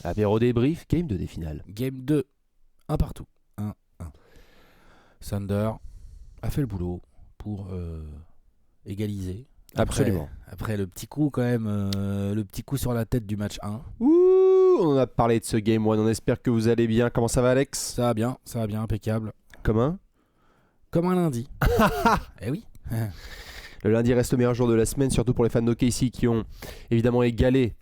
Apéro débrief, game 2 des finales. Game 2, un partout. 1-1. Thunder a fait le boulot pour égaliser. Absolument. Après le petit coup quand même, le petit coup sur la tête du match 1. Ouh, on a parlé de ce game 1, on espère que vous allez bien. Comment ça va Alex? Ça va bien, impeccable. Comment? Comme un lundi. Eh oui. Le lundi reste le meilleur jour de la semaine, surtout pour les fans d'OKC qui ont évidemment égalisé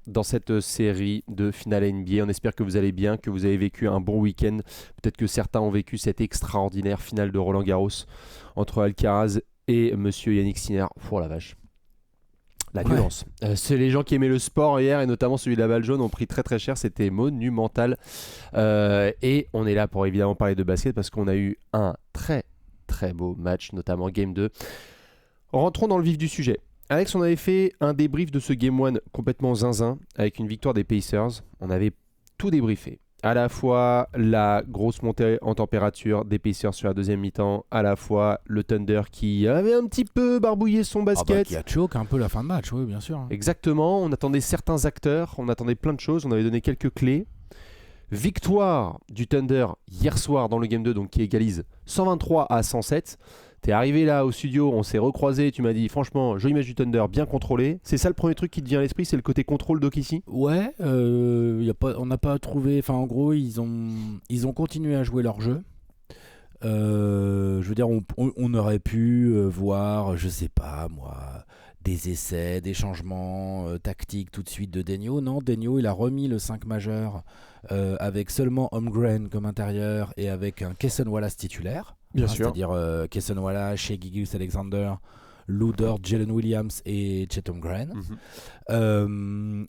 dans cette série de finale NBA. On espère que vous allez bien, que vous avez vécu un bon week-end. Peut-être que certains ont vécu cette extraordinaire finale de Roland Garros entre Alcaraz et Monsieur Yannick Sinner. Oh la vache. La violence. C'est les gens qui aimaient le sport hier et notamment celui de la balle jaune ont pris très très cher. C'était monumental. Et on est là pour évidemment parler de basket parce qu'on a eu un très très beau match, notamment Game 2. Rentrons dans le vif du sujet. Alex, on avait fait un débrief de ce Game 1 complètement zinzin avec une victoire des Pacers. On avait tout débriefé. À la fois la grosse montée en température des Pacers sur la deuxième mi-temps, à la fois le Thunder qui avait un petit peu barbouillé son basket. Qui a choke un peu la fin de match, oui, bien sûr. Exactement, on attendait certains acteurs, on attendait plein de choses, on avait donné quelques clés. Victoire du Thunder hier soir dans le Game 2, donc qui égalise 123-107. T'es arrivé là au studio, on s'est recroisé, tu m'as dit franchement, joli match du Thunder, bien contrôlé. C'est ça le premier truc qui te vient à l'esprit, c'est le côté contrôle d'OKC? Ouais, on n'a pas trouvé. Enfin, en gros, ils ont continué à jouer leur jeu. Je veux dire, on aurait pu voir, je sais pas moi, des essais, des changements tactiques tout de suite de Daigneault. Non, Daigneault, il a remis le 5 majeur avec seulement Holmgren comme intérieur et avec un Cason Wallace titulaire. Bien sûr. C'est-à-dire Cason Wallace, Shai Gilgeous-Alexander, Lou Dort, Jalen Williams et Chet Holmgren.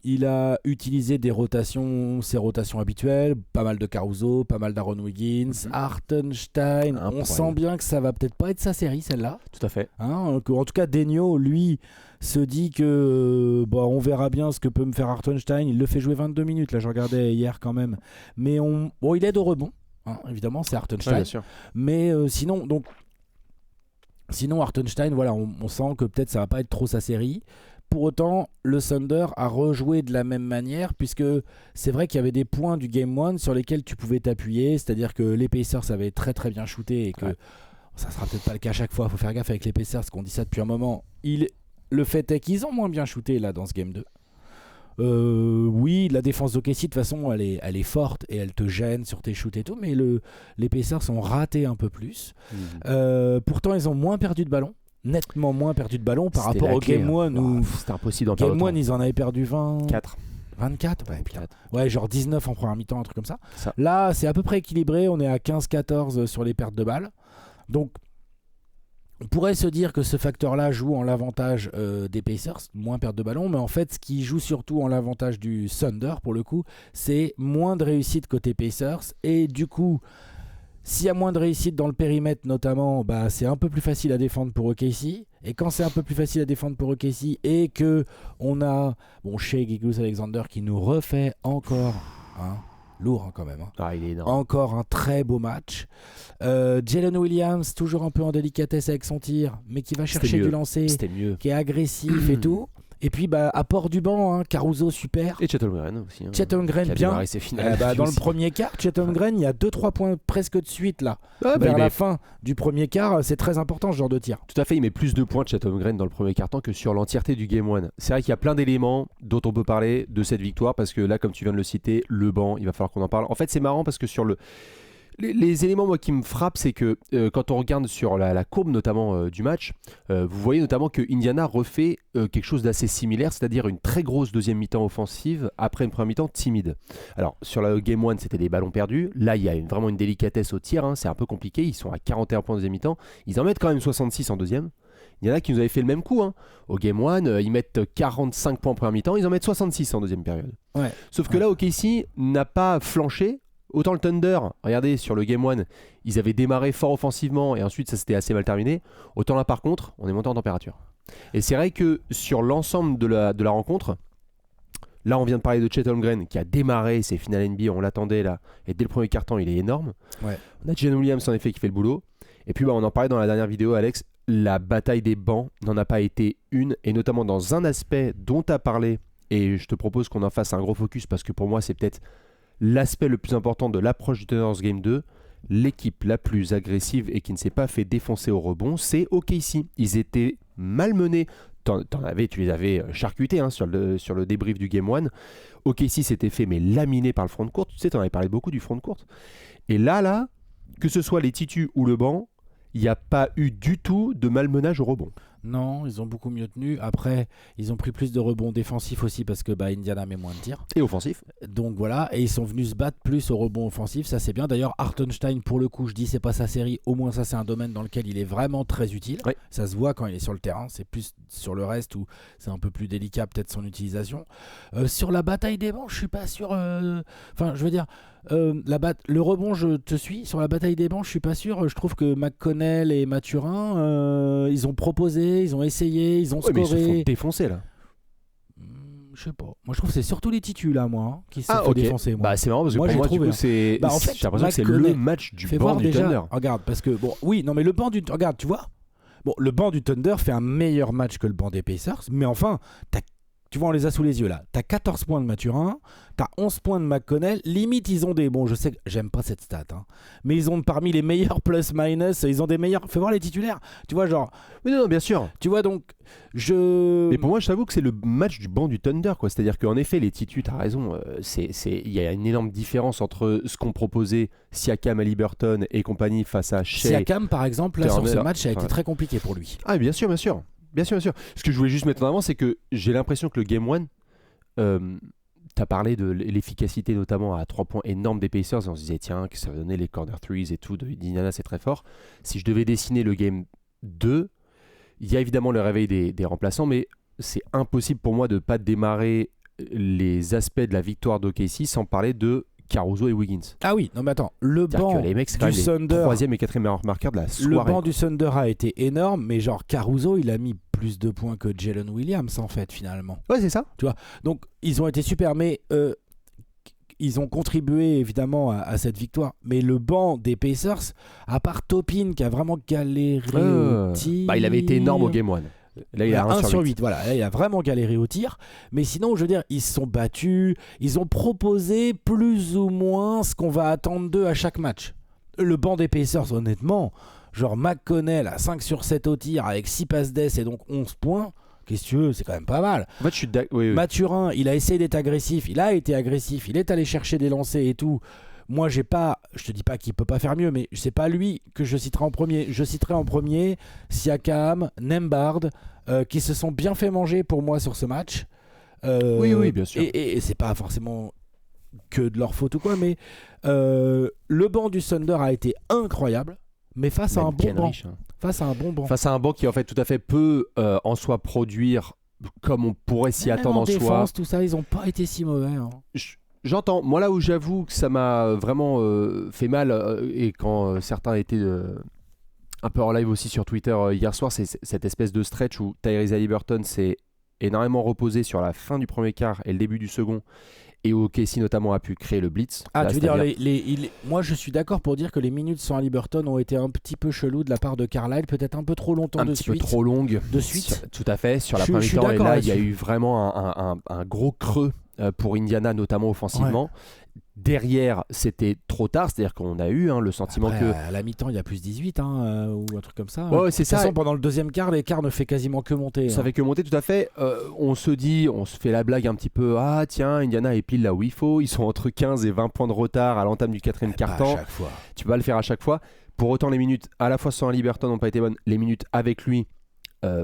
Il a utilisé ses rotations habituelles, pas mal de Caruso, pas mal d'Aaron Wiggins, Hartenstein. On sent bien que ça va peut-être pas être sa série celle-là. Tout à fait. En tout cas, Daigneault, lui, se dit que on verra bien ce que peut me faire Hartenstein. Il le fait jouer 22 minutes, là je regardais hier quand même. Mais il aide au rebond. Évidemment, c'est Hartenstein. Bien sûr. Mais sinon, Hartenstein, voilà, on sent que peut-être ça va pas être trop sa série. Pour autant, le Thunder a rejoué de la même manière, puisque c'est vrai qu'il y avait des points du Game 1 sur lesquels tu pouvais t'appuyer, c'est-à-dire que les Pacers avaient très très bien shooté et que ça sera peut-être pas le cas à chaque fois, il faut faire gaffe avec les Pacers, parce qu'on dit ça depuis un moment. Le fait est qu'ils ont moins bien shooté là dans ce Game 2. Oui, la défense d'OKC de toute façon elle est forte et elle te gêne sur tes shoots et tout, mais les Pacers ont raté un peu plus. Pourtant ils ont moins perdu de ballon, nettement moins perdu de ballon par rapport au Game 1 où c'était impossible d'en perdre Game 1 ils en avaient perdu 24. 24 ouais, genre 19 en première mi-temps, un truc comme ça. Là c'est à peu près équilibré, on est à 15-14 sur les pertes de balles, donc on pourrait se dire que ce facteur-là joue en l'avantage des Pacers, moins perte de ballon, mais en fait, ce qui joue surtout en l'avantage du Thunder, pour le coup, c'est moins de réussite côté Pacers. Et du coup, s'il y a moins de réussite dans le périmètre, notamment, c'est un peu plus facile à défendre pour OKC. Et quand c'est un peu plus facile à défendre pour OKC et qu'on a Shai Gilgeous-Alexander qui nous refait encore... lourd quand même. Il est énorme. Encore un très beau match. Jalen Williams, toujours un peu en délicatesse avec son tir, mais qui va chercher du lancer, qui est agressif et tout. Et puis apport du banc, Caruso super. Et Chet Holmgren aussi. Chet Holmgren bien. Dans le premier quart, Chet Holmgren, il y a 2-3 points presque de suite là. Vers la fin du premier quart, c'est très important ce genre de tir. Tout à fait, il met plus de points de Chet Holmgren dans le premier quart-temps que sur l'entièreté du Game 1. C'est vrai qu'il y a plein d'éléments dont on peut parler de cette victoire parce que là, comme tu viens de le citer, le banc, il va falloir qu'on en parle. En fait, c'est marrant parce que sur les éléments moi, qui me frappent, c'est que quand on regarde sur la courbe notamment du match, vous voyez notamment que Indiana refait quelque chose d'assez similaire, c'est-à-dire une très grosse deuxième mi-temps offensive après une première mi-temps timide. Alors sur la Game 1, c'était des ballons perdus. Là, il y a vraiment une délicatesse au tir, c'est un peu compliqué. Ils sont à 41 points en deuxième mi-temps. Ils en mettent quand même 66 en deuxième. Il y en a qui nous avaient fait le même coup. Au Game 1, ils mettent 45 points en première mi-temps, ils en mettent 66 en deuxième période. Sauf que là, OKC n'a pas flanché. Autant le Thunder, regardez, sur le Game 1, ils avaient démarré fort offensivement et ensuite ça s'était assez mal terminé. Autant là par contre, on est monté en température. Et c'est vrai que sur l'ensemble de la rencontre, là on vient de parler de Chet Holmgren qui a démarré ses finales NBA, on l'attendait là, et dès le premier quart-temps il est énorme. On a Jalen Williams en effet qui fait le boulot. Et puis on en parlait dans la dernière vidéo Alex, la bataille des bancs n'en a pas été une, et notamment dans un aspect dont tu as parlé et je te propose qu'on en fasse un gros focus parce que pour moi, c'est peut-être l'aspect le plus important de l'approche du Thunders Game 2. L'équipe la plus agressive et qui ne s'est pas fait défoncer au rebond, c'est OKC. Ils étaient malmenés. Tu les avais charcutés sur le débrief du Game 1. OKC s'était fait laminer par le front de court. Tu sais, tu en avais parlé beaucoup du front de court. Et là, que ce soit les titus ou le banc, il n'y a pas eu du tout de malmenage au rebond. Non, ils ont beaucoup mieux tenu. Après, ils ont pris plus de rebonds défensifs aussi parce que Indiana met moins de tirs. Et offensif. Donc voilà, et ils sont venus se battre plus au rebond offensif, ça c'est bien. D'ailleurs, Hartenstein, pour le coup, je dis c'est pas sa série, au moins ça c'est un domaine dans lequel il est vraiment très utile. Oui. Ça se voit quand il est sur le terrain, c'est plus sur le reste où c'est un peu plus délicat peut-être son utilisation. Sur la bataille des bancs, je suis pas sûr. Enfin, je veux dire, le rebond, je te suis. Sur la bataille des bancs, je suis pas sûr. Je trouve que McConnell et Mathurin, ils ont proposé, ils ont essayé, ils ont scoré. Mais ils se font défoncer là. Je sais pas. Moi, je trouve que c'est surtout les titus là, moi, qui se font défoncer. Moi. C'est marrant parce que pour moi, du coup, c'est. En fait, j'ai l'impression que c'est le match du banc du Thunder. Regarde, parce que mais le banc du. Regarde, tu vois. Bon, le banc du Thunder fait un meilleur match que le banc des Pacers, mais enfin, tu vois, on les a sous les yeux là. T'as 14 points de Mathurin, t'as 11 points de McConnell. Limite, ils ont des. Bon, je sais que j'aime pas cette stat, mais ils ont parmi les meilleurs plus-minus. Ils ont des meilleurs. Fais voir les titulaires. Tu vois, genre. Oui, non, bien sûr. Tu vois, donc. Mais pour moi, je t'avoue que c'est le match du banc du Thunder, quoi. C'est-à-dire qu'en effet, les titus, t'as raison. Il y a une énorme différence entre ce qu'ont proposé Siakam, Haliburton et compagnie face à Shea. Siakam, par exemple, là, sur ce match, ça a été très compliqué pour lui. Ah, bien sûr, bien sûr. Bien sûr, bien sûr. Ce que je voulais juste mettre en avant, c'est que j'ai l'impression que le Game 1, tu as parlé de l'efficacité notamment à 3 points énormes des Pacers, et on se disait, tiens, que ça va donner les corner threes et tout, d'Indiana, c'est très fort. Si je devais dessiner le Game 2, il y a évidemment le réveil des remplaçants, mais c'est impossible pour moi de ne pas démarrer les aspects de la victoire d'OKC sans parler de Caruso et Wiggins. Ah oui, non mais attends, le banc les mecs, c'est du Thunder, 3e et 4e meilleur marqueur de la soirée. Le banc du Thunder a été énorme, mais genre Caruso, il a mis plus de points que Jalen Williams en fait finalement. Ouais, c'est ça. Tu vois, donc ils ont été super, mais ils ont contribué évidemment à cette victoire. Mais le banc des Pacers, à part Topin qui a vraiment galéré au tir. Il avait été énorme au Game 1. Là, il a 1 sur 8. Voilà, là, il a vraiment galéré au tir. Mais sinon, je veux dire, ils se sont battus. Ils ont proposé plus ou moins ce qu'on va attendre d'eux à chaque match. Le banc des Pacers, honnêtement, genre McConnell à 5 sur 7 au tir avec 6 passes d'ess et donc 11 points. Qu'est-ce que tu veux, c'est quand même pas mal. En fait, je suis oui. Mathurin, il a essayé d'être agressif. Il a été agressif. Il est allé chercher des lancers et tout. Moi, je te dis pas qu'il peut pas faire mieux, mais c'est pas lui que je citerai en premier. Je citerai en premier Siakam, Nembhard, qui se sont bien fait manger pour moi sur ce match. Oui, bien sûr. Et c'est pas forcément que de leur faute ou quoi, mais le banc du Thunder a été incroyable, mais face à un bon banc. Face à un bon banc. Face à un banc qui en fait tout à fait peut en soi produire comme on pourrait s'y attendre en soi. Défense, tout ça, ils ont pas été si mauvais. J'entends. Moi, là où j'avoue que ça m'a vraiment fait mal, et quand certains étaient un peu en live aussi sur Twitter hier soir, c'est cette espèce de stretch où Tyrese Haliburton s'est énormément reposé sur la fin du premier quart et le début du second, et où OKC notamment a pu créer le blitz. Ah, tu veux dire, moi je suis d'accord pour dire que les minutes sans Haliburton ont été un petit peu chelou de la part de Carlisle, peut-être un peu trop longtemps de suite. Un petit peu trop longue. De suite. Tout à fait, sur la première mi-temps. Et là, il y a eu vraiment un gros creux pour Indiana, notamment offensivement. Ouais. Derrière, c'était trop tard, c'est-à-dire qu'on a eu le sentiment après, à la mi-temps, il y a plus 18 ou un truc comme ça. Ouais, c'est ça. De toute façon, pendant le deuxième quart, l'écart ne fait quasiment que monter. Ça fait que monter, tout à fait. On se fait la blague un petit peu. Ah tiens, Indiana est pile là où il faut. Ils sont entre 15 et 20 points de retard à l'entame du quatrième quart-temps. Tu vas le faire à chaque fois. Pour autant, les minutes à la fois sans Haliburton n'ont pas été bonnes. Les minutes avec lui,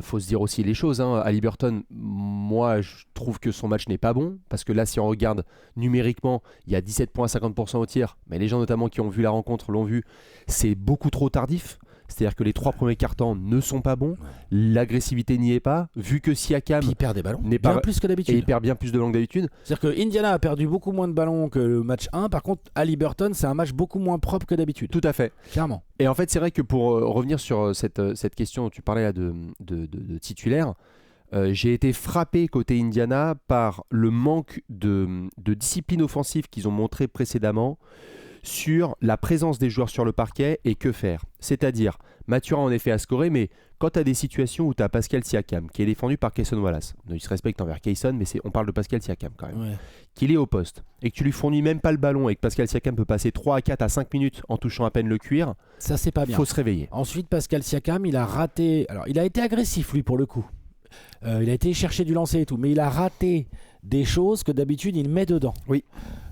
faut se dire aussi les choses. Haliburton, moi je trouve que son match n'est pas bon, parce que là si on regarde numériquement, il y a 17 points à 50% au tir, mais les gens notamment qui ont vu la rencontre l'ont vu, c'est beaucoup trop tardif. C'est-à-dire que les 3 premiers quarts-temps ne sont pas bons, l'agressivité n'y est pas, vu que Siakam il perd des ballons bien plus que d'habitude. Et il perd bien plus de ballons que d'habitude. C'est-à-dire que Indiana a perdu beaucoup moins de ballons que le match 1, par contre Haliburton c'est un match beaucoup moins propre que d'habitude. Tout à fait. Clairement. Et en fait c'est vrai que pour revenir sur cette question dont tu parlais là de titulaire, j'ai été frappé côté Indiana par le manque de discipline offensive qu'ils ont montré précédemment, sur la présence des joueurs sur le parquet et que faire. C'est-à-dire, Mathurin en effet a scoré, mais quand tu as des situations où tu as Pascal Siakam, qui est défendu par Cason Wallace, il se respecte envers Cason, mais on parle de Pascal Siakam quand même, qu'il est au poste, et que tu lui fournis même pas le ballon, et que Pascal Siakam peut passer 3 à 4 à 5 minutes en touchant à peine le cuir, ça c'est pas bien. Faut se réveiller. Ensuite, Pascal Siakam, il a raté... Alors, il a été agressif, lui, pour le coup. Il a été chercher du lancer et tout, mais il a raté des choses que d'habitude il met dedans. Oui.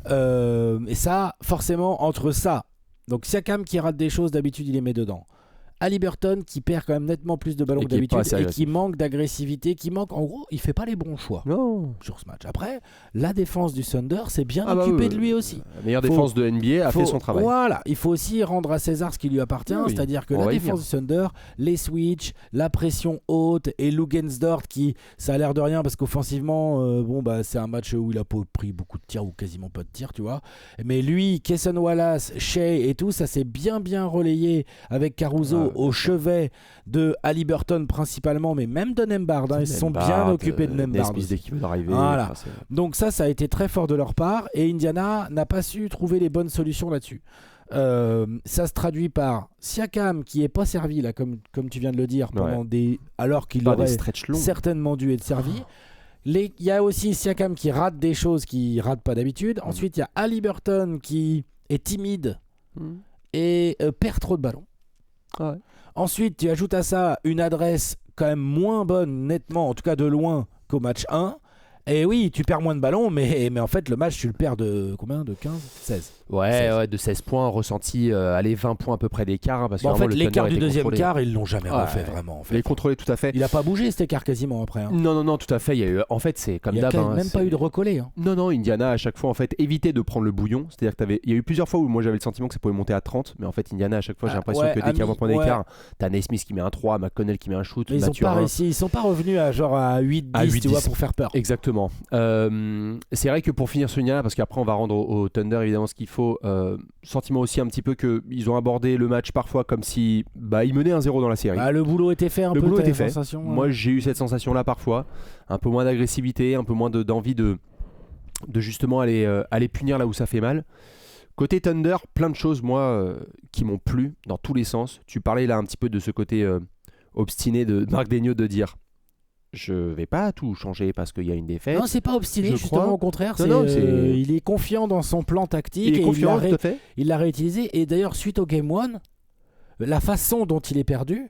Et ça, forcément, entre ça, donc Siakam qui rate des choses, d'habitude il les met dedans. Haliburton qui perd quand même nettement plus de ballons que d'habitude et qui manque d'agressivité, en gros, il fait pas les bons choix sur ce match. Après, la défense du Thunder s'est bien occupée de lui aussi. La meilleure défense de NBA a fait son travail. Voilà, il faut aussi rendre à César ce qui lui appartient, c'est-à-dire que la défense du Thunder, les switches, la pression haute et Lugensdort qui, ça a l'air de rien parce qu'offensivement, c'est un match où il a pas pris beaucoup de tirs ou quasiment pas de tirs, tu vois. Mais lui, Cason Wallace, Shea et tout, ça s'est bien relayé avec Caruso au chevet de Haliburton principalement, mais même de Nembhard. Ils se sont bien occupés de Nembhard. Voilà. Donc ça a été très fort de leur part et Indiana n'a pas su trouver les bonnes solutions là-dessus. Ça se traduit par Siakam qui est pas servi là, comme tu viens de le dire, alors qu'il aurait certainement dû être servi. Il y a aussi Siakam qui rate des choses qu'il rate pas d'habitude. Ensuite, il y a Haliburton qui est timide et perd trop de ballons. Ensuite, tu ajoutes à ça une adresse quand même moins bonne, nettement, en tout cas de loin, qu'au match 1. Et oui, tu perds moins de ballons, mais en fait, le match, tu le perds de combien? De 15? 16? Ouais, de 16 points, ressenti, 20 points à peu près d'écart. Parce que en fait, l'écart du deuxième quart, ils l'ont jamais refait vraiment. En fait. Il est contrôlé tout à fait. Il n'a pas bougé cet écart quasiment après. Non, tout à fait. Il y a eu, en fait, c'est comme d'hab. Il n'y a même pas eu de recollé. Non, Indiana, à chaque fois, en fait, évitait de prendre le bouillon. C'est-à-dire il y a eu plusieurs fois où moi j'avais le sentiment que ça pouvait monter à 30, mais en fait, Indiana, à chaque fois, j'ai l'impression que dès qu'il y a un point d'écart, t'as Naismith qui met un 3, McConnell qui met un shoot. Ils n'ont pas réussi. Ils sont pas revenus à 8-10, tu vois, pour faire peur. Exactement. C'est vrai que pour finir ce Indiana, parce qu'après on va rendre au Thunder évidemment ce qu'il faut, sentiment aussi un petit peu qu'ils ont abordé le match parfois comme si ils menaient 1-0 dans la série. Le boulot était fait le boulot était fait. Moi j'ai eu cette sensation là parfois, un peu moins d'agressivité, un peu moins d'envie de justement aller punir là où ça fait mal. Côté Thunder, plein de choses moi qui m'ont plu dans tous les sens. Tu parlais là un petit peu de ce côté obstiné de Marc Daigneault de dire je vais pas tout changer parce qu'il y a une défaite. Non, c'est pas obstiné, justement au contraire. Il est confiant dans son plan tactique. Il est confiant, tout à fait. Il l'a réutilisé. Et d'ailleurs, suite au Game 1, la façon dont il est perdu,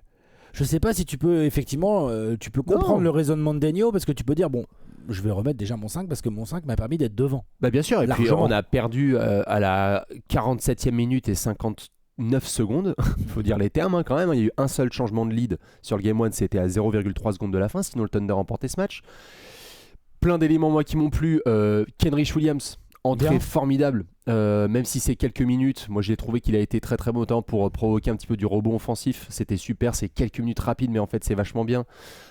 je sais pas si tu peux effectivement tu peux comprendre le raisonnement de Daigneault parce que tu peux dire je vais remettre déjà mon 5 parce que mon 5 m'a permis d'être devant. Bien sûr, et puis on a perdu à la 47e minute et 59 secondes, il faut dire les termes quand même. Il y a eu un seul changement de lead sur le Game 1, c'était à 0,3 secondes de la fin, sinon le Thunder remportait ce match. Plein d'éléments moi qui m'ont plu. Kenrich Williams, entrée formidable, même si c'est quelques minutes. Moi j'ai trouvé qu'il a été très très bon temps pour provoquer un petit peu du rebond offensif. C'était super, c'est quelques minutes rapides, mais en fait c'est vachement bien.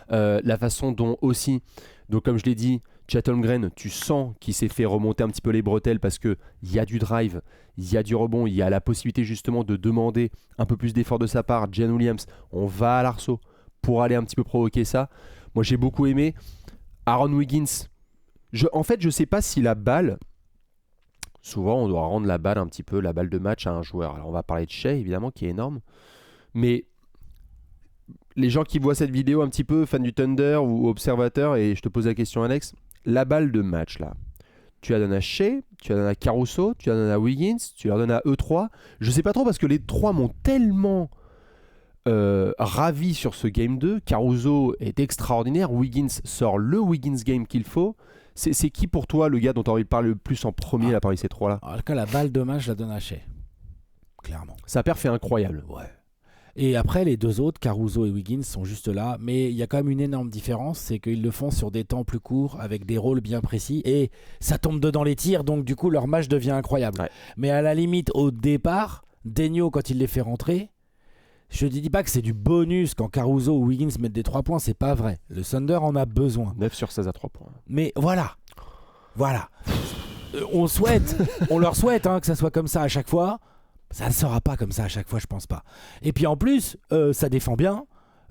La façon dont aussi, donc comme je l'ai dit, Chet Holmgren, tu sens qu'il s'est fait remonter un petit peu les bretelles parce qu'il y a du drive, il y a du rebond, il y a la possibilité justement de demander un peu plus d'effort de sa part. Jalen Williams, on va à l'arceau pour aller un petit peu provoquer ça. Moi j'ai beaucoup aimé. Aaron Wiggins, en fait je sais pas si la balle, souvent on doit rendre la balle un petit peu, la balle de match à un joueur. Alors on va parler de Shea évidemment qui est énorme, mais les gens qui voient cette vidéo un petit peu, fans du Thunder ou observateurs, et je te pose la question Alex, la balle de match là, tu la donnes à Shea, tu la donnes à Caruso, tu la donnes à Wiggins, tu la donnes à eux trois. Je sais pas trop parce que les trois m'ont tellement ravi sur ce Game 2. Caruso est extraordinaire, Wiggins sort le Wiggins game qu'il faut. C'est qui pour toi le gars dont tu as envie de parler le plus en premier là, parmi ces trois là? En tout cas la balle de match je la donne à Shea, clairement. Sa perf est incroyable. Ouais. Et après, les deux autres, Caruso et Wiggins, sont juste là. Mais il y a quand même une énorme différence, c'est qu'ils le font sur des temps plus courts, avec des rôles bien précis. Et ça tombe dedans les tirs, donc du coup, leur match devient incroyable. Ouais. Mais à la limite, au départ, Daigneault, quand il les fait rentrer, je ne dis pas que c'est du bonus quand Caruso ou Wiggins mettent des 3 points, c'est pas vrai. Le Thunder en a besoin. 9 sur 16 à 3 points. Mais voilà. On leur souhaite que ça soit comme ça à chaque fois. Ça ne sera pas comme ça à chaque fois, je pense pas. Et puis en plus, ça défend bien.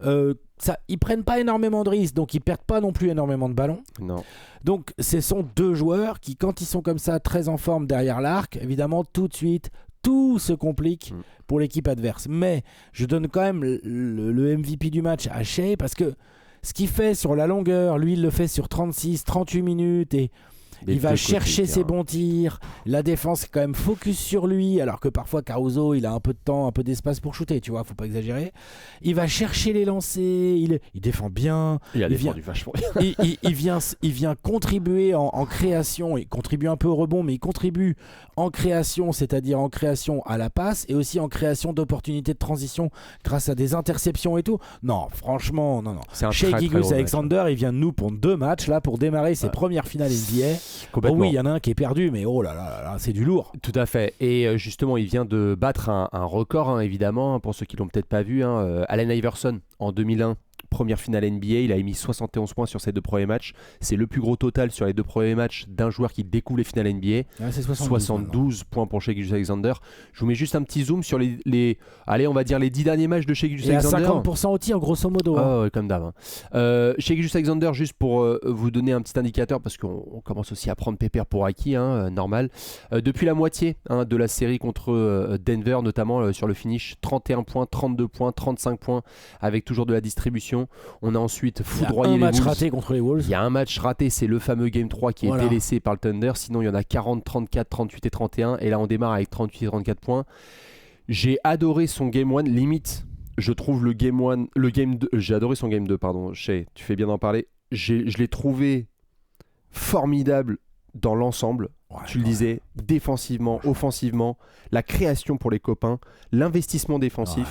Ils prennent pas énormément de risques, donc ils perdent pas non plus énormément de ballons. Non. Donc ce sont deux joueurs qui, quand ils sont comme ça, très en forme derrière l'arc, évidemment, tout de suite, tout se complique pour l'équipe adverse. Mais je donne quand même le MVP du match à Shai parce que ce qu'il fait sur la longueur, lui il le fait sur 36, 38 minutes et il va chercher ses bons tirs. La défense est quand même focus sur lui, alors que parfois Caruso, il a un peu de temps, un peu d'espace pour shooter, tu vois, faut pas exagérer. Il va chercher les lancers, il défend bien. Il a défendu vachement. il vient contribuer en création. Il contribue un peu au rebond, mais il contribue en création, c'est-à-dire en création à la passe et aussi en création d'opportunités de transition grâce à des interceptions et tout. Non, franchement, non. Shai Gilgeous-Alexander, il vient de nous pour 2 matchs là pour démarrer ses premières finales NBA. Oh oui, il y en a un qui est perdu, mais oh là là, c'est du lourd. Tout à fait. Et justement, il vient de battre un record, évidemment, pour ceux qui l'ont peut-être pas vu. Allen Iverson, en 2001, première finale NBA, il a émis 71 points sur ses 2 premiers matchs. C'est le plus gros total sur les 2 premiers matchs d'un joueur qui découvre les finales NBA. C'est 72 points pour Shai Gilgeous-Alexander. Je vous mets juste un petit zoom sur allez, on va dire les 10 derniers matchs de Shai Gilgeous-Alexander. Et à 50% au tir, grosso modo. Ouais, comme d'hab. Shai Gilgeous-Alexander, juste pour vous donner un petit indicateur, parce qu'on commence aussi à prendre Pépère pour acquis, normal. Depuis la moitié de la série contre Denver, notamment sur le finish, 31 points, 32 points, 35 points, avec toujours de la distribution. On a ensuite foudroyé les Wolves. Il y a un match raté contre les Wolves. Il y a un match raté, c'est le fameux Game 3 qui est délaissé par le Thunder. Sinon, il y en a 40, 34, 38 et 31. Et là, on démarre avec 38 et 34 points. J'ai adoré son Game 1. Limite, je trouve le Game 1... Le Game 2... J'ai adoré son Game 2, pardon. Shai, tu fais bien d'en parler. Je l'ai trouvé formidable dans l'ensemble. Tu le disais, défensivement, offensivement, la création pour les copains, l'investissement défensif.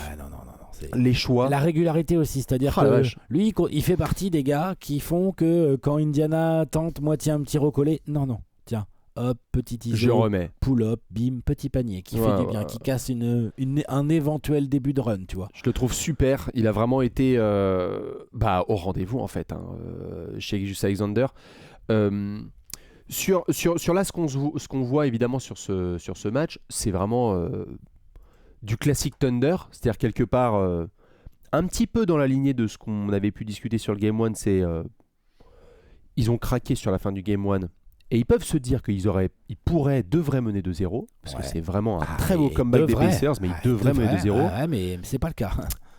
Les choix. La régularité aussi, c'est-à-dire que lui, il fait partie des gars qui font que quand Indiana tente moitié un petit recollé, non, tiens, hop, petit ISO, je remets. Pull-up, bim, petit panier, qui fait du bien, qui casse un éventuel début de run, tu vois. Je le trouve super, il a vraiment été au rendez-vous en fait, chez Gilgeous-Alexander. Sur là, ce qu'on voit évidemment sur ce match, c'est vraiment... du classique Thunder, c'est-à-dire quelque part un petit peu dans la lignée de ce qu'on avait pu discuter sur le Game 1, c'est ils ont craqué sur la fin du Game 1 et ils peuvent se dire qu'ils devraient mener 2-0 parce que c'est vraiment un très beau comeback des Pacers, mais ils devraient mener 2-0. Mais c'est pas le cas.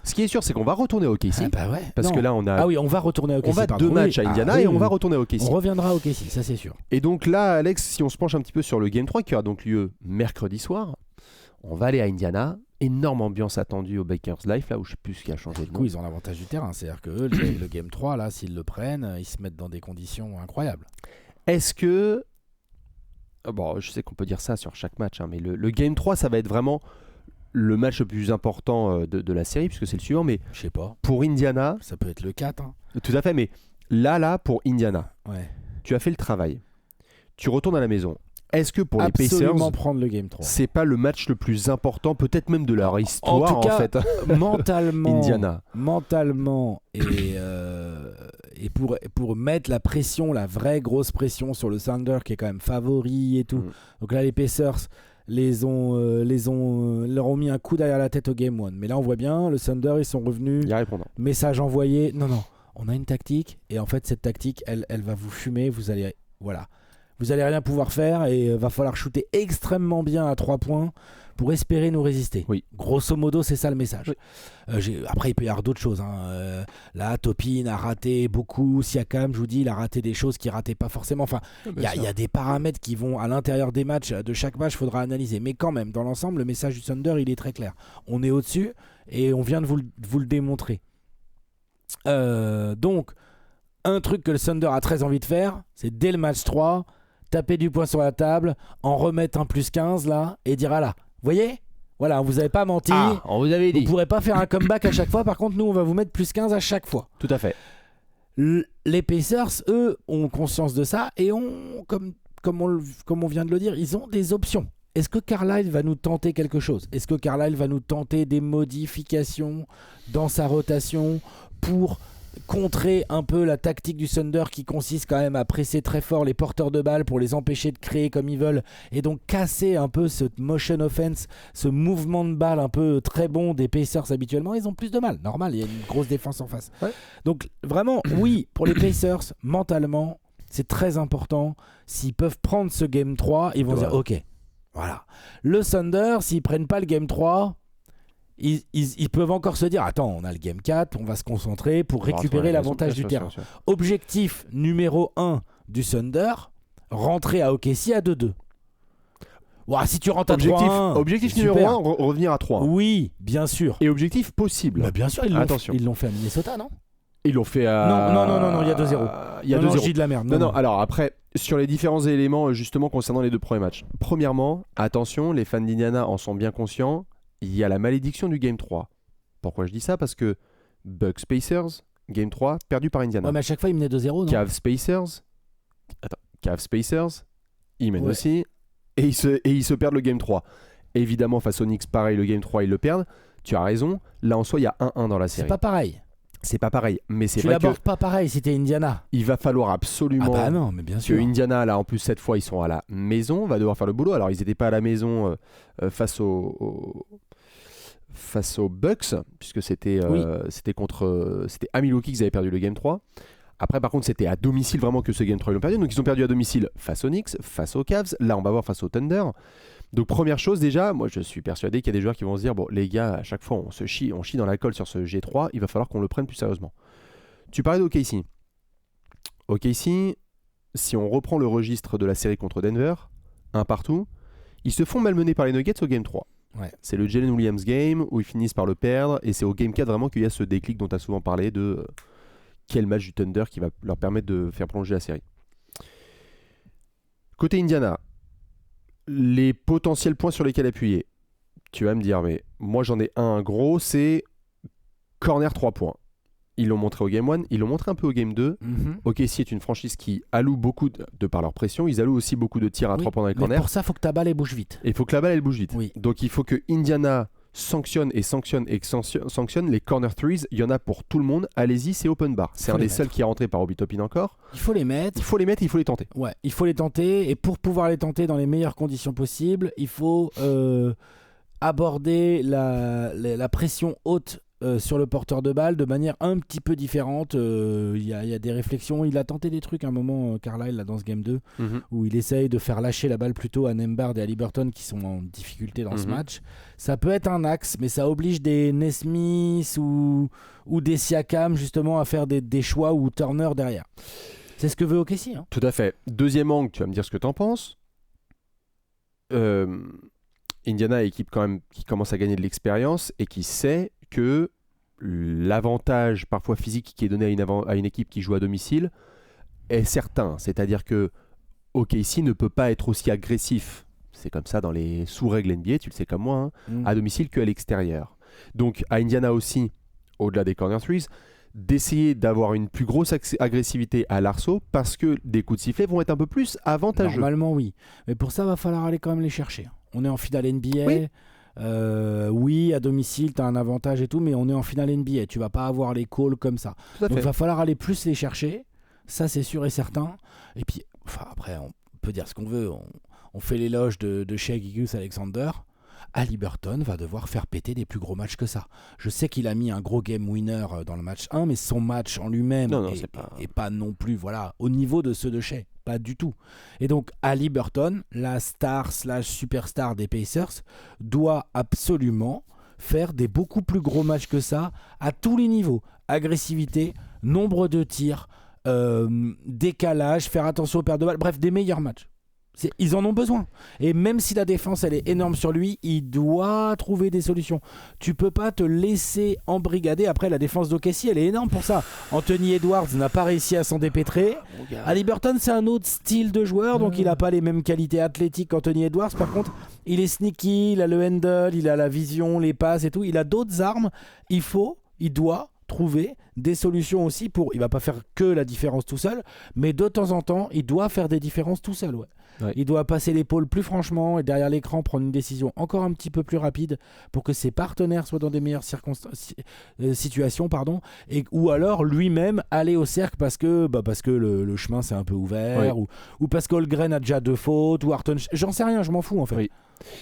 Ce qui est sûr, c'est qu'on va retourner au OKC. Parce que là, on a. Ah oui, on va retourner au OKC. On va 2 matchs à Indiana et on va retourner au OKC. On reviendra au OKC, ça c'est sûr. Et donc là, Alex, si on se penche un petit peu sur le Game 3 qui aura donc lieu mercredi soir. On va aller à Indiana. Énorme ambiance attendue au Bakers Life, là où je sais plus ce qui a changé de nom. Du coup, ils ont l'avantage du terrain. C'est-à-dire que le Game 3, là, s'ils le prennent, ils se mettent dans des conditions incroyables. Est-ce que... Bon, je sais qu'on peut dire ça sur chaque match, mais le Game 3, ça va être vraiment le match le plus important de la série, puisque c'est le suivant. Mais je sais pas. Pour Indiana... Ça peut être le 4. Tout à fait, mais là, pour Indiana, tu as fait le travail. Tu retournes à la maison. Est-ce que pour les Pacers, prendre le Game 3. C'est pas le match le plus important, peut-être même de leur histoire en fait. Mentalement et pour mettre la pression, la vraie grosse pression sur le Thunder qui est quand même favori et tout. Donc là les Pacers leur ont mis un coup derrière la tête au Game 1. Mais là on voit bien, le Thunder ils sont revenus. Message envoyé. Non, on a une tactique et en fait cette tactique elle va vous fumer. Vous allez rien pouvoir faire et va falloir shooter extrêmement bien à 3 points pour espérer nous résister. Oui. Grosso modo, c'est ça le message. Oui. Après, il peut y avoir d'autres choses. Là, Topin a raté beaucoup. Siakam, je vous dis, il a raté des choses qu'il ne ratait pas forcément. Enfin, il y a des paramètres qui vont à l'intérieur des matchs. De chaque match, il faudra analyser. Mais quand même, dans l'ensemble, le message du Thunder, il est très clair. On est au-dessus et on vient de vous le démontrer. Donc, un truc que le Thunder a très envie de faire, c'est dès le match 3... taper du poing sur la table, en remettre un plus 15 là, et dire ah là, vous voyez, voilà, on vous avait pas menti, on vous avait dit. Vous pourrez pas faire un comeback à chaque fois, par contre nous on va vous mettre plus 15 à chaque fois. Tout à fait. Les Pacers, eux, ont conscience de ça, et comme on vient de le dire, ils ont des options. Est-ce que Carlisle va nous tenter quelque chose ? Est-ce que Carlisle va nous tenter des modifications dans sa rotation pour contrer un peu la tactique du Thunder qui consiste quand même à presser très fort les porteurs de balles pour les empêcher de créer comme ils veulent et donc casser un peu ce motion offense, ce mouvement de balle un peu très bon des Pacers habituellement. Ils ont plus de mal, normal, il y a une grosse défense en face. Donc vraiment, oui, pour les Pacers, mentalement, c'est très important. S'ils peuvent prendre ce Game 3, ils vont dire ok, Voilà. Le Thunder, s'ils prennent pas le Game 3, ils peuvent encore se dire attends, on a le Game 4, on va se concentrer pour récupérer l'avantage du terrain. Objectif numéro 1 du Thunder, rentrer à OKC à 2-2. Ouah, si tu rentres à 3-1, objectif numéro 1, revenir à 3-1. Oui, bien sûr. Et objectif possible. Bah, bien sûr, ils l'ont fait à Minnesota, non ? Ils l'ont fait à... Non, il y a 2-0. Il y a 2-0. Je dis de la merde. Non, alors après, sur les différents éléments justement concernant les 2 premiers matchs. Premièrement, attention, les fans d'Indiana en sont bien conscients, il y a la malédiction du Game 3. Pourquoi je dis ça ? Parce que Bucks Pacers, Game 3, perdu par Indiana. Ouais, mais à chaque fois, ils menaient 2-0, non ? Cavs Pacers, ils mènent aussi, et ils se perdent le Game 3. Évidemment, face aux Knicks, pareil, le Game 3, ils le perdent. Tu as raison, là en soi, il y a 1-1 dans la série. C'est pas pareil, mais c'est tu vrai l'abordes pas pareil si t'es Indiana. Il va falloir absolument mais bien sûr. que Indiana, là en plus cette fois ils sont à la maison, va devoir faire le boulot. Alors ils n'étaient pas à la maison face aux Bucks, puisque c'était à Milwaukee qu'ils avaient perdu le Game 3. Après par contre c'était à domicile vraiment que ce Game 3 ils l'ont perdu. Donc ils ont perdu à domicile face aux Knicks, face aux Cavs. Là on va voir face aux Thunder. Donc première chose déjà, moi je suis persuadé qu'il y a des joueurs qui vont se dire bon les gars, à chaque fois on chie dans la colle sur ce G3, il va falloir qu'on le prenne plus sérieusement. Tu parlais d'OKC. OKC, si on reprend le registre de la série contre Denver, 1-1, ils se font malmener par les Nuggets au Game 3. Ouais. C'est le Jalen Williams game où ils finissent par le perdre et c'est au Game 4 vraiment qu'il y a ce déclic dont tu as souvent parlé de quel match du Thunder qui va leur permettre de faire plonger la série. Côté Indiana, les potentiels points sur lesquels appuyer. Tu vas me dire, mais moi j'en ai un gros, c'est corner 3 points. Ils l'ont montré au Game 1, ils l'ont montré un peu au Game 2. OKC est une franchise qui alloue beaucoup, de par leur pression, ils allouent aussi beaucoup de tirs à 3 points dans les corners. Pour ça, il faut que ta balle elle bouge vite. Et il faut que la balle elle bouge vite. Oui. Donc il faut que Indiana sanctionne les corner threes. Il y en a pour tout le monde. Allez-y, c'est open bar. C'est un des seuls qui est rentré par Obi Toppin encore. Il faut les mettre. Il faut les mettre et il faut les tenter. Ouais, il faut les tenter. Et pour pouvoir les tenter dans les meilleures conditions possibles, il faut aborder la pression haute sur le porteur de balle de manière un petit peu différente. Il y a des réflexions. Il a tenté des trucs à un moment, Carlisle, là, dans ce Game 2, où il essaye de faire lâcher la balle plutôt à Nembhard et à Liberton qui sont en difficulté dans ce match. Ça peut être un axe, mais ça oblige des Nesmith ou des Siakam justement à faire des choix ou Turner derrière. C'est ce que veut OKC. Hein. Tout à fait. Deuxième angle, tu vas me dire ce que tu en penses. Indiana, équipe quand même qui commence à gagner de l'expérience et qui sait que l'avantage parfois physique qui est donné à une équipe qui joue à domicile est certain. C'est-à-dire que OKC ne peut pas être aussi agressif, c'est comme ça dans les sous-règles NBA, tu le sais comme moi, à domicile qu'à l'extérieur. Donc à Indiana aussi, au-delà des corner threes, d'essayer d'avoir une plus grosse agressivité à l'arceau parce que des coups de sifflet vont être un peu plus avantageux. Normalement oui, mais pour ça va falloir aller quand même les chercher. On est en finale NBA. Oui, à domicile, tu as un avantage et tout, mais on est en finale NBA. Tu vas pas avoir les calls comme ça. Donc il va falloir aller plus les chercher. Ça, c'est sûr et certain. Et puis, après, on peut dire ce qu'on veut. On fait l'éloge de Shai Gilgeous-Alexander. Haliburton va devoir faire péter des plus gros matchs que ça. Je sais qu'il a mis un gros game winner dans le match 1, mais son match en lui-même est pas non plus au niveau de ceux de Shai. Pas du tout. Et donc, Haliburton, la star/superstar des Pacers, doit absolument faire des beaucoup plus gros matchs que ça à tous les niveaux. Agressivité, nombre de tirs, décalage, faire attention aux pertes de balles, bref, des meilleurs matchs. Ils en ont besoin. Et même si la défense elle est énorme sur lui, il doit trouver des solutions. Tu peux pas te laisser embrigader. Après, la défense d'OKC elle est énorme pour ça. Anthony Edwards n'a pas réussi à s'en dépêtrer. Haliburton c'est un autre style de joueur, donc il a pas les mêmes qualités athlétiques qu'Anthony Edwards. Par contre, il est sneaky, il a le handle, il a la vision, les passes et tout. Il a d'autres armes. Il doit trouver des solutions aussi il va pas faire que la différence tout seul, mais de temps en temps il doit faire des différences tout seul. Il doit passer l'épaule plus franchement et derrière l'écran prendre une décision encore un petit peu plus rapide pour que ses partenaires soient dans des meilleures situations ou alors lui-même aller au cercle parce que le chemin s'est un peu ouvert ou parce qu'Holmgren a déjà 2 fautes ou Harton, j'en sais rien, je m'en fous en fait.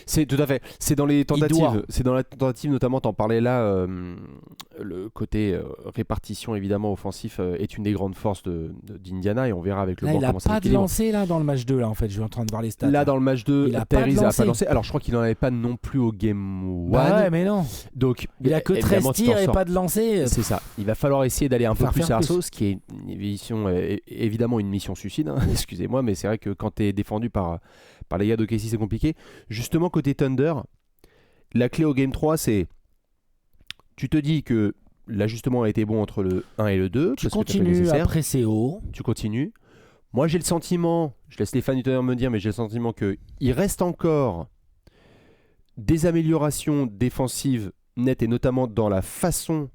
C'est tout à fait. C'est dans les tentatives. C'est dans la tentative notamment. T'en parlais là, le côté répartition évidemment offensif est une des grandes forces d'Indiana et on verra avec le là, banc il comment ça a pas de lancé là dans le match 2 là en fait, je suis en train de voir les stats. Là dans le match 2, Tyrese n'a pas lancé. Alors je crois qu'il n'en avait pas non plus au game 1. Bah ouais mais non. Donc il a que 13 tirs et pas de lancer. C'est ça. Il va falloir essayer d'aller un peu plus à l'assaut, ce qui est évidemment une mission suicide, hein. Excusez-moi, mais c'est vrai que quand tu es défendu par les gars d'OKC, c'est compliqué. Justement côté Thunder, la clé au game 3 c'est tu te dis que l'ajustement a été bon entre le 1 et le 2. Tu continues à presser haut. Tu continues. Moi, j'ai le sentiment, je laisse les fans du Thunder me dire, mais j'ai le sentiment qu'il reste encore des améliorations défensives nettes, et notamment dans la façon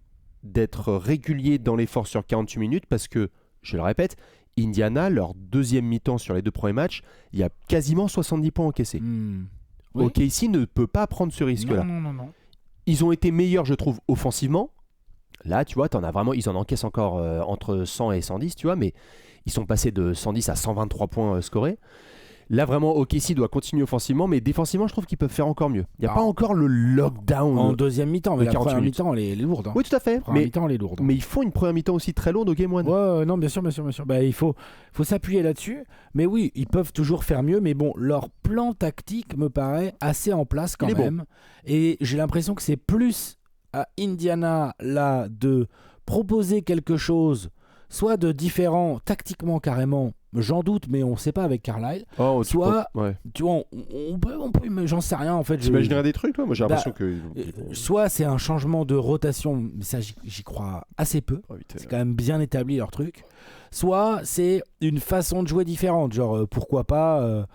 d'être régulier dans l'effort sur 48 minutes, parce que, je le répète, Indiana, leur deuxième mi-temps sur les 2 premiers matchs, il y a quasiment 70 points encaissés. Oui. OKC ne peut pas prendre ce risque-là. Non. Ils ont été meilleurs, je trouve, offensivement. Là, tu vois, ils en encaissent encore entre 100 et 110, tu vois, mais ils sont passés de 110 à 123 points scorés. Là, vraiment, OKC doit continuer offensivement, mais défensivement, je trouve qu'ils peuvent faire encore mieux. Il n'y a pas encore le lockdown. En deuxième mi-temps, mais la première mi-temps, elle est lourde. Hein. Oui, tout à fait. Mi-temps, elle est lourde. Mais ils font une première mi-temps aussi très lourde au Game 1. Ouais, non, bien sûr. Bah, il faut s'appuyer là-dessus. Mais oui, ils peuvent toujours faire mieux. Mais bon, leur plan tactique me paraît assez en place quand même. Bon. Et j'ai l'impression que c'est plus à Indiana, là, de proposer quelque chose, soit de différent tactiquement carrément. J'en doute, mais on ne sait pas avec Carlisle. Soit, tu vois, on peut, j'en sais rien en fait. T'imaginerais des trucs, toi ? Moi, j'ai l'impression que. Soit c'est un changement de rotation, mais ça, j'y crois assez peu. C'est quand même bien établi leur truc. Soit c'est une façon de jouer différente. Genre, pourquoi pas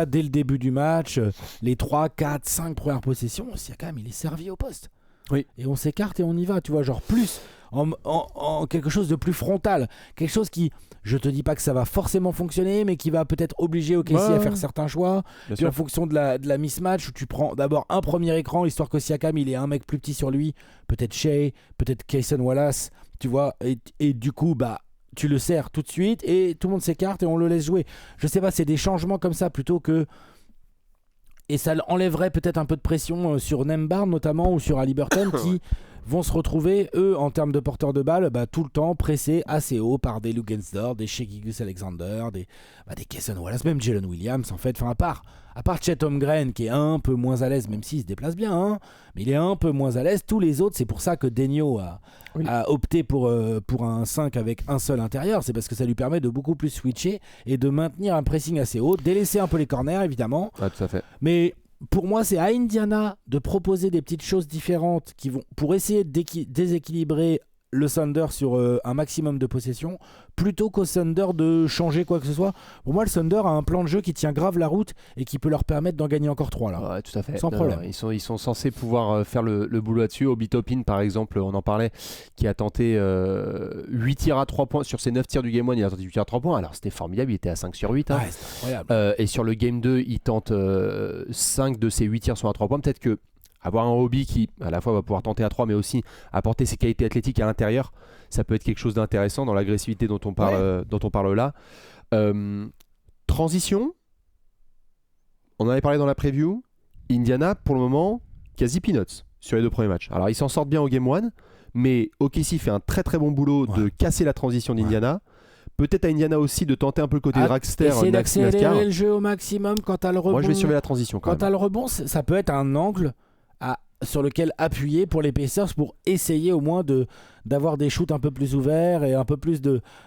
dès le début du match, les 3, 4, 5 premières possessions, Siakam, il est servi au poste. Oui. Et on s'écarte et on y va, tu vois, genre plus en quelque chose de plus frontal, quelque chose qui, je te dis pas que ça va forcément fonctionner, mais qui va peut-être obliger OKC à faire certains choix. Puis en fonction de la mismatch, où tu prends d'abord un premier écran, histoire que Siakam il ait un mec plus petit sur lui, peut-être Shea, peut-être Cason Wallace, tu vois, et du coup bah tu le serres tout de suite et tout le monde s'écarte et on le laisse jouer. Je sais pas, c'est des changements comme ça plutôt que. Et ça enlèverait peut-être un peu de pression sur Nembhard notamment ou sur Haliburton qui vont se retrouver, eux, en termes de porteurs de balles, tout le temps pressés assez haut par des Luguensdorf, des Shai Gilgeous-Alexander, des Cason Wallace, même Jalen Williams, en fait. Enfin, à part Chet Holmgren, qui est un peu moins à l'aise, même s'il se déplace bien, hein, mais il est un peu moins à l'aise. Tous les autres, c'est pour ça que Denio a opté pour un 5 avec un seul intérieur. C'est parce que ça lui permet de beaucoup plus switcher et de maintenir un pressing assez haut, délaisser un peu les corners, évidemment. Ah, tout à fait. Mais pour moi, c'est à Indiana de proposer des petites choses différentes qui vont pour essayer de déséquilibrer le Thunder sur un maximum de possession, plutôt qu'au Thunder de changer quoi que ce soit. Pour moi, le Thunder a un plan de jeu qui tient grave la route et qui peut leur permettre d'en gagner encore 3 là. Ouais, tout à fait. Sans problème. Ils sont censés pouvoir faire le boulot là-dessus. Obi Toppin, par exemple, on en parlait, qui a tenté 8 tirs à 3 points. Sur ses 9 tirs du Game 1, il a tenté 8 tirs à 3 points. Alors c'était formidable, il était à 5 sur 8. Hein. Ouais, c'est incroyable. Et sur le Game 2, il tente 5 de ses 8 tirs sont à 3 points. Peut-être que avoir un hobby qui, à la fois, va pouvoir tenter à 3, mais aussi apporter ses qualités athlétiques à l'intérieur, ça peut être quelque chose d'intéressant dans l'agressivité dont on parle là. Transition, on en avait parlé dans la preview. Indiana, pour le moment, quasi peanuts sur les 2 premiers matchs. Alors, ils s'en sortent bien au Game 1, mais OKC fait un très très bon boulot de casser la transition d'Indiana. Peut-être à Indiana aussi de tenter un peu le côté dragster. Essayer d'accélérer le jeu au maximum quand tu as le rebond. Moi, je vais surveiller la transition quand même. Quand tu as le rebond, ça peut être un angle sur lequel appuyer pour les Pacers pour essayer au moins d'avoir des shoots un peu plus ouverts et un peu plus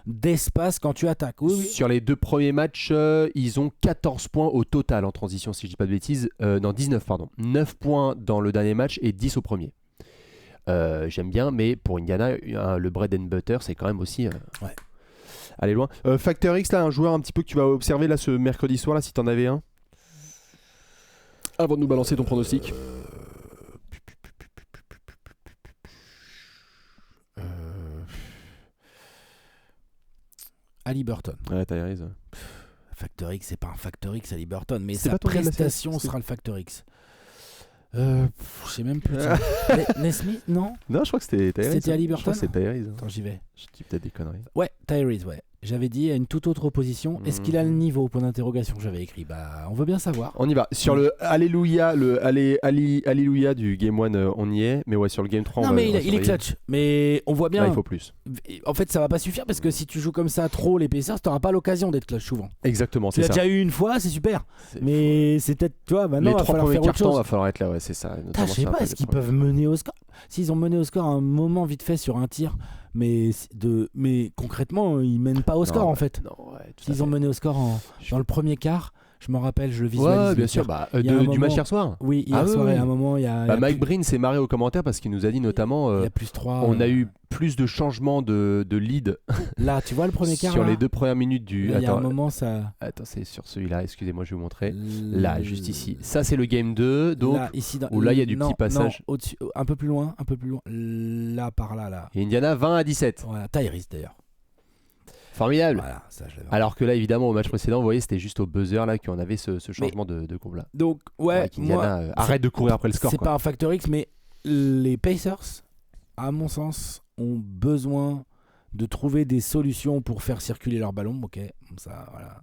d'espace quand tu attaques. Oui. Sur les 2 premiers matchs, ils ont 14 points au total en transition, si je dis pas de bêtises. Non, 19, pardon. 9 points dans le dernier match et 10 au premier. J'aime bien, mais pour Indiana, le bread and butter, c'est quand même aussi... aller loin. Factor X, là, un joueur un petit peu que tu vas observer là, ce mercredi soir, là, si tu en avais un. Avant de nous balancer ton pronostic. Haliburton. Ouais, Tyrese. Factor X, c'est pas un Factor X Haliburton, mais sa prestation sera le Factor X. Je sais même plus. Non, je crois que c'était Tyrese. C'était Haliburton. Je crois que c'était Tyrese. Attends, j'y vais. Je dis peut-être des conneries. Ouais, Tyrese, ouais. j'avais dit à une toute autre opposition. Est-ce qu'il a le niveau, point d'interrogation, j'avais écrit. On veut bien savoir. On y va. Sur le Alléluia, Alléluia du Game 1, on y est. Mais ouais, sur le Game 3, non, mais il est clutch. Mais on voit bien. Là, il faut plus. En fait, ça va pas suffire parce que si tu joues comme ça trop les Pacers, t'auras pas l'occasion d'être clutch souvent. Exactement, c'est ça. Tu l'as déjà eu une fois, c'est super. Mais c'est peut-être, tu vois, maintenant, les 3 premiers cartons, va falloir être là, ouais, c'est ça. Je sais pas, est-ce qu'ils peuvent mener au score? S'ils ont mené au score à un moment vite fait sur un tir. Mais concrètement, ils mènent pas au score en fait. S'ils ont mené au score dans le premier quart, je m'en rappelle, je le visualise. Ouais, bien sûr. Du match hier soir. Oui, hier soir, à un moment, il y a. Mike Breen s'est marré aux commentaires parce qu'il nous a dit notamment. Il y a plus 3. On a eu plus de changements de lead. Là, tu vois le premier quart. Sur les 2 premières minutes du. Il y a un moment, ça. Attends, c'est sur celui-là, excusez-moi, je vais vous montrer. Là, juste ici. Ça, c'est le game 2. Donc, là, où là, il y a du petit passage. Non, au-dessus, un peu plus loin. Là, par là. Et Indiana 20-17. Voilà, Tyrese d'ailleurs. Formidable. Voilà, ça, alors que là, évidemment, au match précédent, vous voyez, c'était juste au buzzer là qu'on avait ce changement de courbe là. Donc, ouais, Indiana, arrête de courir après le score. C'est pas un facteur X, mais les Pacers, à mon sens, ont besoin de trouver des solutions pour faire circuler leur ballon. Ok, ça, voilà.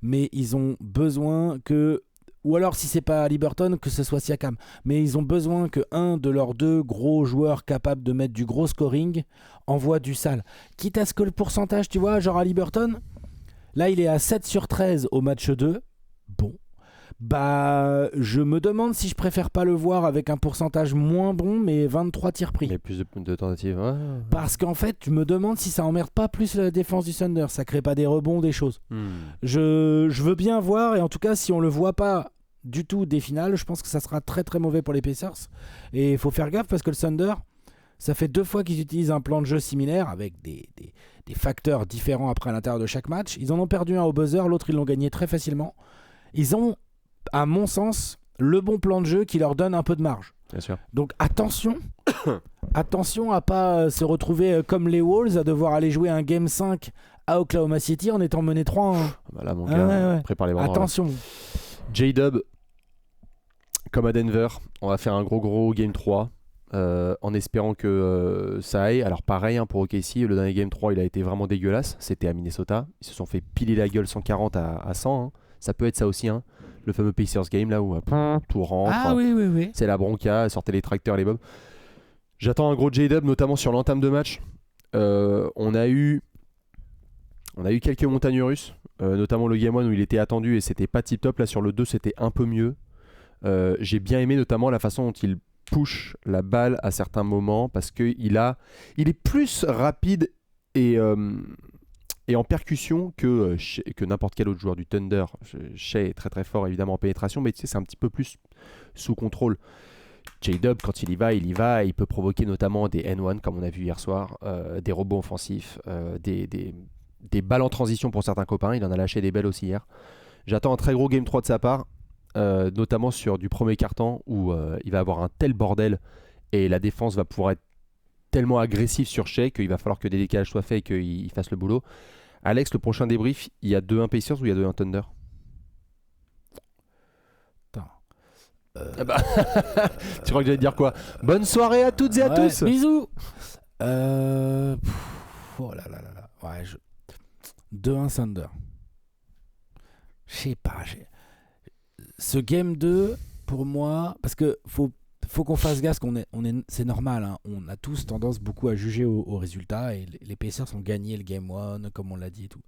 Mais ils ont besoin que, ou alors si c'est pas Haliburton, que ce soit Siakam. Mais ils ont besoin que un de leurs 2 gros joueurs capables de mettre du gros scoring envoie du sale. Quitte à ce que le pourcentage, tu vois, genre Haliburton, là il est à 7 sur 13 au match 2. Bon. Je me demande si je préfère pas le voir avec un pourcentage moins bon, mais 23 tirs pris. Mais plus de tentatives. Ouais. Parce qu'en fait, je me demande si ça emmerde pas plus la défense du Thunder. Ça crée pas des rebonds, des choses. Je veux bien voir, et en tout cas, si on le voit pas du tout des finales, je pense que ça sera très très mauvais pour les Pacers. Et il faut faire gaffe parce que le Thunder, ça fait 2 fois qu'ils utilisent un plan de jeu similaire avec des facteurs différents après à l'intérieur de chaque match. Ils en ont perdu un au buzzer, l'autre ils l'ont gagné très facilement. Ils ont, à mon sens, le bon plan de jeu qui leur donne un peu de marge. Bien sûr. Donc attention à pas se retrouver comme les Wolves à devoir aller jouer un Game 5 à Oklahoma City en étant mené 3-1. Là mon gars, prépare les bras. Attention. J-Dub, comme à Denver, on va faire un gros Game 3 en espérant que ça aille. Alors pareil pour OKC, le dernier Game 3 il a été vraiment dégueulasse. C'était à Minnesota. Ils se sont fait piler la gueule 140 à 100. Ça peut être ça aussi. Le fameux Pacers game là où tout rentre. Ah oui. C'est la bronca, sortez les tracteurs, les bobs. J'attends un gros J-Dub, notamment sur l'entame de match. On a eu quelques montagnes russes, notamment le Game 1 où il était attendu et c'était pas tip top. Là sur le 2 c'était un peu mieux. J'ai bien aimé notamment la façon dont il push la balle à certains moments parce qu'il est plus rapide et en percussion que n'importe quel autre joueur du Thunder. Shai est très très fort évidemment en pénétration, mais tu sais, c'est un petit peu plus sous contrôle. J-Dub, quand il y va, il peut provoquer notamment des N1 comme on a vu hier soir, des rebonds offensifs, des balles en transition pour certains copains. Il en a lâché des belles aussi hier. J'attends un très gros Game 3 de sa part, notamment sur du premier quart-temps où il va avoir un tel bordel et la défense va pouvoir être tellement agressif sur Shai qu'il va falloir que des décalages soient faits et qu'il fasse le boulot. Alex, le prochain débrief, il y a 2-1 Pacers ou il y a 2-1 Thunder? Tu crois que j'allais te dire quoi? Bonne soirée à toutes et à tous. Bisous. Oh là là. Ouais, 2-1 Thunder. Je sais pas. Ce Game 2, pour moi, parce que faut qu'on fasse gaffe, c'est normal, on a tous tendance beaucoup à juger au résultat et les Pacers ont gagné le Game 1 comme on l'a dit et tout.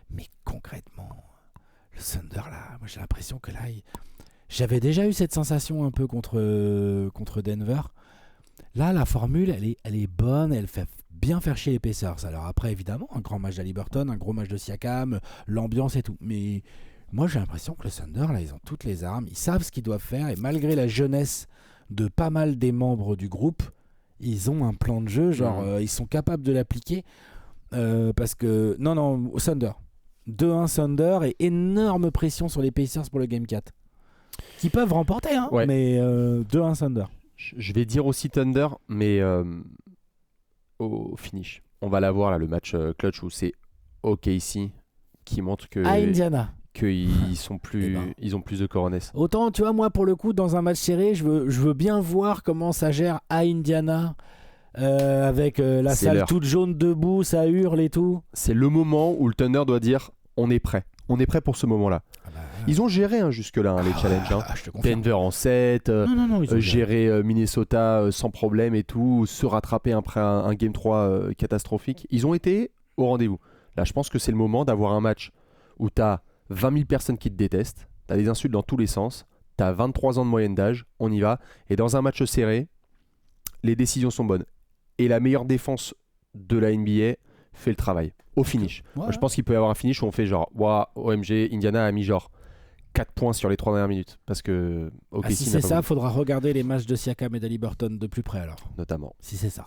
Mais concrètement, le Thunder là, moi j'ai l'impression que là, j'avais déjà eu cette sensation un peu contre Denver. Là, la formule, elle est bonne, elle fait bien faire chier les Pacers. Alors après, évidemment, un grand match d'Haliburton, un gros match de Siakam, l'ambiance et tout. Mais moi j'ai l'impression que le Thunder là, ils ont toutes les armes, ils savent ce qu'ils doivent faire et malgré la jeunesse de pas mal des membres du groupe, ils ont un plan de jeu, ils sont capables de l'appliquer parce que... Non, Thunder. 2-1 Thunder et énorme pression sur les Pacers pour le Game 4. Qui peuvent remporter, mais 2-1 Thunder. Je vais dire aussi Thunder, mais au finish. On va l'avoir là, le match clutch où c'est OKC qui montre que... À Indiana. Qu'ils sont plus, ils ont plus de coronets. Autant, tu vois, moi, pour le coup, dans un match serré, je veux bien voir comment ça gère à Indiana avec la salle toute jaune debout, ça hurle et tout. C'est le moment où le Thunder doit dire on est prêt. On est prêt pour ce moment-là. Ils ont géré jusque-là les challenges. Denver en 7, gérer Minnesota sans problème et tout, se rattraper après un Game 3 catastrophique. Ils ont été au rendez-vous. Là, je pense que c'est le moment d'avoir un match où tu as 20 000 personnes qui te détestent, tu as des insultes dans tous les sens, tu as 23 ans de moyenne d'âge, on y va. Et dans un match serré, les décisions sont bonnes. Et la meilleure défense de la NBA fait le travail au finish. Ouais. Moi, je pense qu'il peut y avoir un finish où on fait genre OMG, Indiana a mis genre 4 points sur les 3 dernières minutes parce que si c'est ça, il faudra regarder les matchs de Siakam et d'Haliburton de plus près alors. Notamment. Si c'est ça.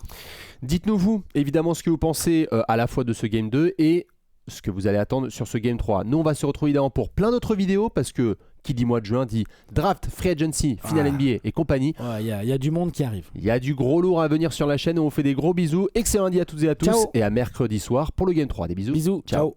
Dites-nous vous, évidemment, ce que vous pensez à la fois de ce Game 2 et ce que vous allez attendre sur ce Game 3. Nous, on va se retrouver évidemment pour plein d'autres vidéos parce que qui dit mois de juin dit draft, free agency, finale NBA et compagnie. Il y a du monde qui arrive. Il y a du gros lourd à venir sur la chaîne. On vous fait des gros bisous. Excellent lundi à toutes et à tous. Ciao. Et à mercredi soir pour le Game 3. Des bisous. Bisous. Ciao.